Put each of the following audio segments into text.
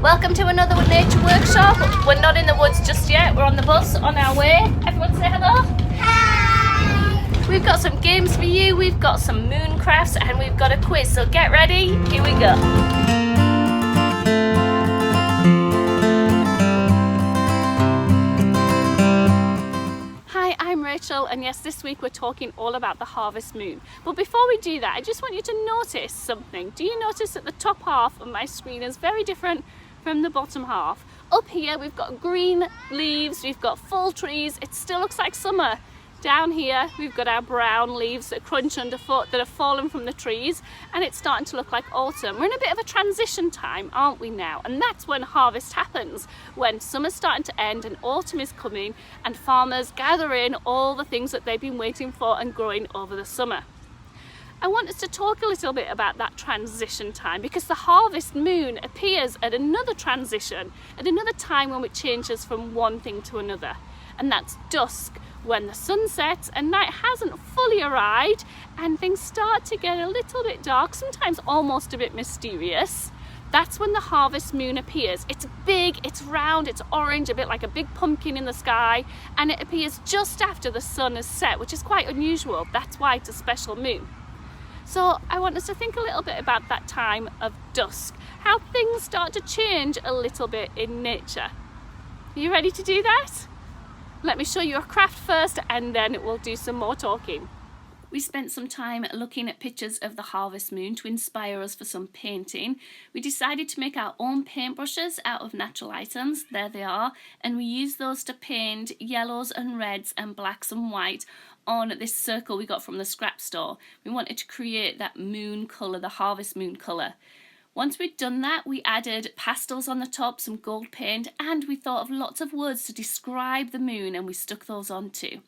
Welcome to another nature workshop. We're not in the woods just yet, we're on the bus on our way. Everyone say hello. Hi! We've got some games for you, we've got some moon crafts and we've got a quiz, so get ready, here we go. I'm Rachel, and yes, this week we're talking all about the harvest moon. But before we do that, I just want you to notice something. Do you notice that the top half of my screen is very different from the bottom half? Up here we've got green leaves, we've got full trees, it still looks like summer. Down here we've got our brown leaves that crunch underfoot that have fallen from the trees, and it's starting to look like autumn. We're in a bit of a transition time, aren't we now? And that's when harvest happens, when summer's starting to end and autumn is coming and farmers gather in all the things that they've been waiting for and growing over the summer. I want us to talk a little bit about that transition time, because the harvest moon appears at another transition, at another time when it changes from one thing to another, and that's dusk, when the sun sets and night hasn't fully arrived and things start to get a little bit dark, sometimes almost a bit mysterious. That's when the harvest moon appears. It's big, it's round, it's orange, a bit like a big pumpkin in the sky, and it appears just after the sun has set, which is quite unusual. That's why it's a special moon. So I want us to think a little bit about that time of dusk, how things start to change a little bit in nature. Are you ready to do that? Let me show you a craft first and then we'll do some more talking. We spent some time looking at pictures of the harvest moon to inspire us for some painting. We decided to make our own paintbrushes out of natural items, there they are, and we used those to paint yellows and reds and blacks and white on this circle we got from the scrap store. We wanted to create that moon colour, the harvest moon colour. Once we'd done that, we added pastels on the top, some gold paint, and we thought of lots of words to describe the moon, and we stuck those on too.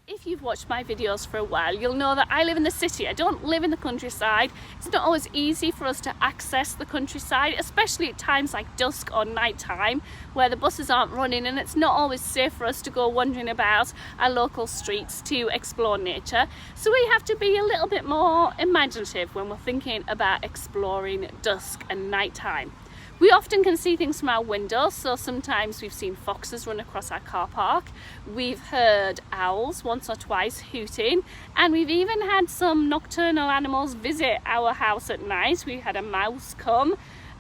If you've watched my videos for a while, you'll know that I live in the city. I don't live in the countryside. It's not always easy for us to access the countryside, especially at times like dusk or night time, where the buses aren't running and it's not always safe for us to go wandering about our local streets to explore nature. So we have to be a little bit more imaginative when we're thinking about exploring dusk and night time. We often can see things from our windows, so sometimes we've seen foxes run across our car park, we've heard owls once or twice hooting, and we've even had some nocturnal animals visit our house at night. We had a mouse come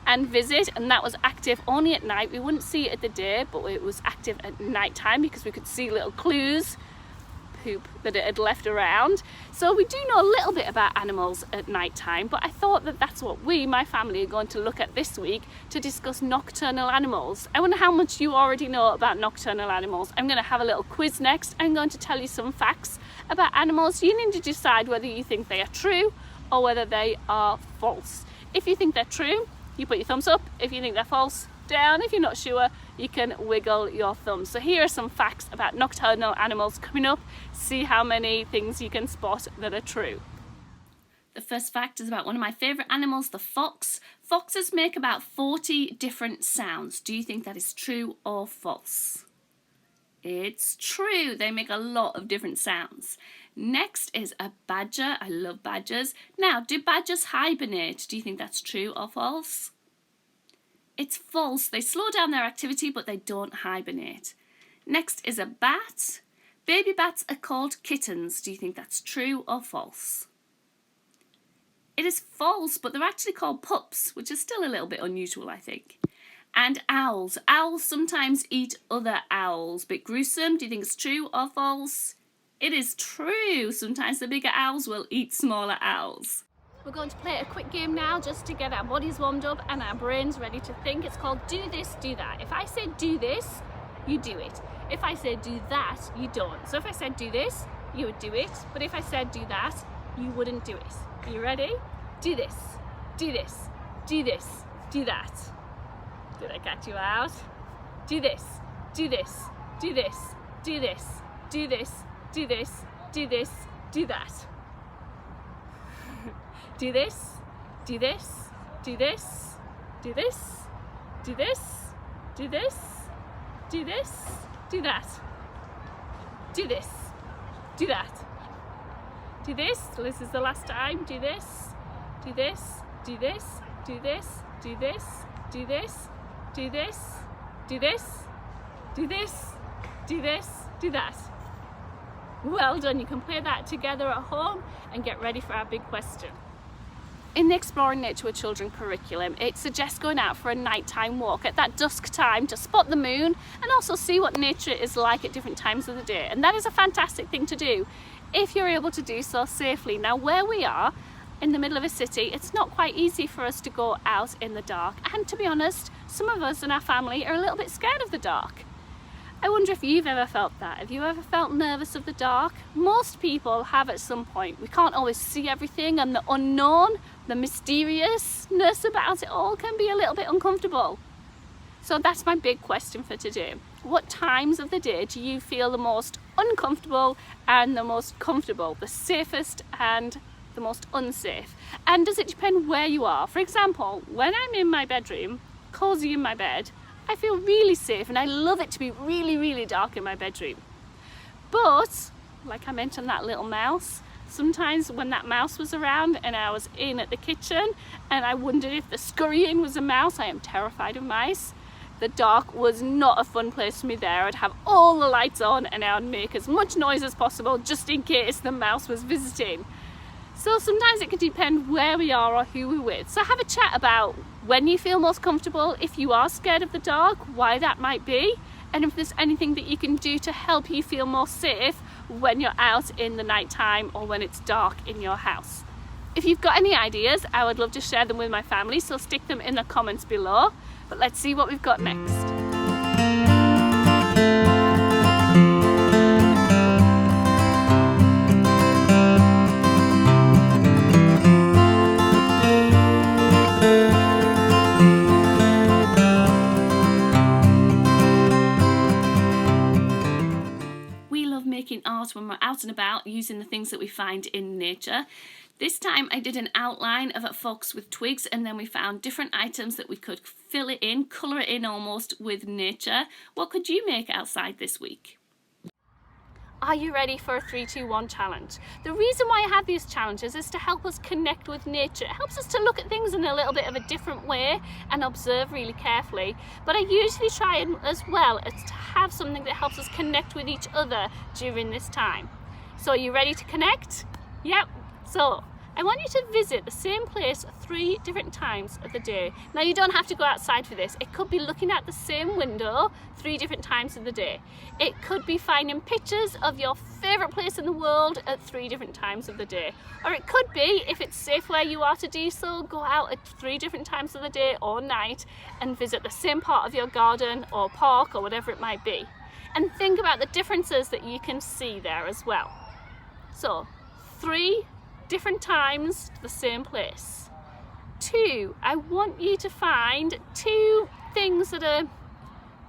and visit, and that was active only at night. We wouldn't see it at the day, but it was active at night time because we could see little clues, poop that it had left around. So we do know a little bit about animals at night time, but I thought that that's what we, my family, are going to look at this week to discuss nocturnal animals. I wonder how much you already know about nocturnal animals. I'm going to have a little quiz next. I'm going to tell you some facts about animals. You need to decide whether you think they are true or whether they are false. If you think they're true, you put your thumbs up. If you think they're false, down. If you're not sure, you can wiggle your thumb. So here are some facts about nocturnal animals coming up. See how many things you can spot that are true. The first fact is about one of my favourite animals, the fox. Foxes make about 40 different sounds. Do you think that is true or false? It's true. They make a lot of different sounds. Next is a badger. I love badgers. Now, do badgers hibernate? Do you think that's true or false? It's false. They slow down their activity, but they don't hibernate. Next is a bat. Baby bats are called kittens. Do you think that's true or false? It is false, but they're actually called pups, which is still a little bit unusual, I think. And owls. Owls sometimes eat other owls. Bit gruesome. Do you think it's true or false? It is true. Sometimes the bigger owls will eat smaller owls. We're going to play a quick game now just to get our bodies warmed up and our brains ready to think. It's called Do This, Do That. If I say do this, you do it. If I say do that, you don't. So if I said do this, you would do it. But if I said do that, you wouldn't do it. Are you ready? Do this, do this, do this, do that. Did I catch you out? Do this, do this, do this, do this, do this, do this, do this, do that. Do this, do this, do this, do this, do this, do this, do this, do that. Do this, do that. Do this, so this is the last time. Do this, do this, do this, do this, do this, do this, do this, do this, do this, do this, do that. Well done. You can play that together at home and get ready for our big question. In the Exploring Nature with Children curriculum, it suggests going out for a nighttime walk at that dusk time to spot the moon and also see what nature is like at different times of the day. And that is a fantastic thing to do if you're able to do so safely. Now, where we are in the middle of a city, it's not quite easy for us to go out in the dark. And to be honest, some of us in our family are a little bit scared of the dark. I wonder if you've ever felt that. Have you ever felt nervous of the dark? Most people have at some point. We can't always see everything, and the unknown, the mysteriousness about it all can be a little bit uncomfortable. So that's my big question for today. What times of the day do you feel the most uncomfortable and the most comfortable, the safest and the most unsafe? And does it depend where you are? For example, when I'm in my bedroom, cozy in my bed, I feel really safe and I love it to be really, really dark in my bedroom. But, like I mentioned that little mouse, sometimes when that mouse was around and I was in at the kitchen and I wondered if the scurrying was a mouse, I am terrified of mice. The dark was not a fun place for me there. I'd have all the lights on and I would make as much noise as possible just in case the mouse was visiting. So sometimes it can depend where we are or who we're with. So have a chat about when you feel most comfortable, if you are scared of the dark, why that might be, and if there's anything that you can do to help you feel more safe when you're out in the night time or when it's dark in your house. If you've got any ideas, I would love to share them with my family, so stick them in the comments below. But let's see what we've got next. Making art when we're out and about using the things that we find in nature. This time I did an outline of a fox with twigs, and then we found different items that we could fill it in, colour it in almost with nature. What could you make outside this week? Are you ready for a 3, 2, 1 challenge? The reason why I have these challenges is to help us connect with nature. It helps us to look at things in a little bit of a different way and observe really carefully. But I usually try as well as to have something that helps us connect with each other during this time. So are you ready to connect? Yep. So I want you to visit the same place 3 different times of the day. Now, you don't have to go outside for this. It could be looking at the same window 3 different times of the day. It could be finding pictures of your favourite place in the world at 3 different times of the day. Or it could be, if it's safe where you are to do so, go out at 3 different times of the day or night and visit the same part of your garden or park or whatever it might be. And think about the differences that you can see there as well. So, 3 different times to the same place. 2, I want you to find 2 things that are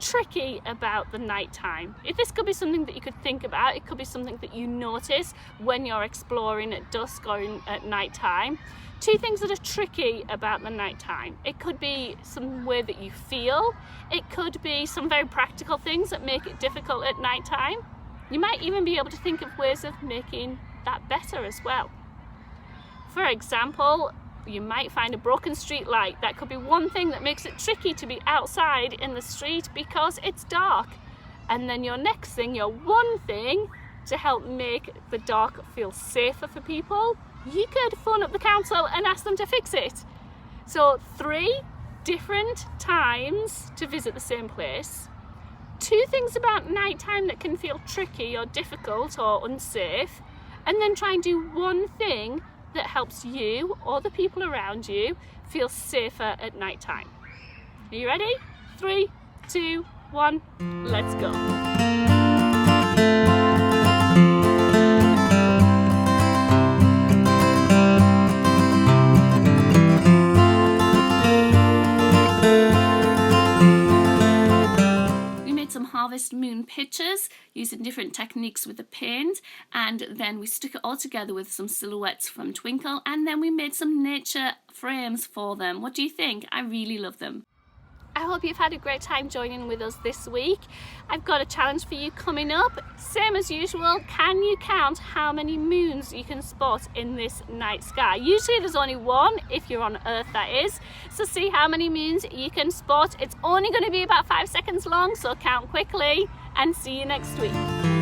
tricky about the night time. If this could be something that you could think about, it could be something that you notice when you're exploring at dusk or at night time. 2 things that are tricky about the night time. It could be some way that you feel. It could be some very practical things that make it difficult at night time. You might even be able to think of ways of making that better as well. For example, you might find a broken street light. That could be one thing that makes it tricky to be outside in the street because it's dark. And then your next thing, your one thing to help make the dark feel safer for people, you could phone up the council and ask them to fix it. So 3 different times to visit the same place. 2 things about nighttime that can feel tricky or difficult or unsafe. And then try and do one thing that helps you or the people around you feel safer at night time. Are you ready? 3, 2, 1, let's go. Harvest moon pictures using different techniques with the paint, and then we stuck it all together with some silhouettes from Twinkl, and then we made some nature frames for them. What do you think? I really love them. I hope you've had a great time joining with us this week. I've got a challenge for you coming up. Same as usual, can you count how many moons you can spot in this night sky? Usually there's only one, if you're on Earth that is. So see how many moons you can spot. It's only going to be about 5 seconds long, so count quickly and see you next week.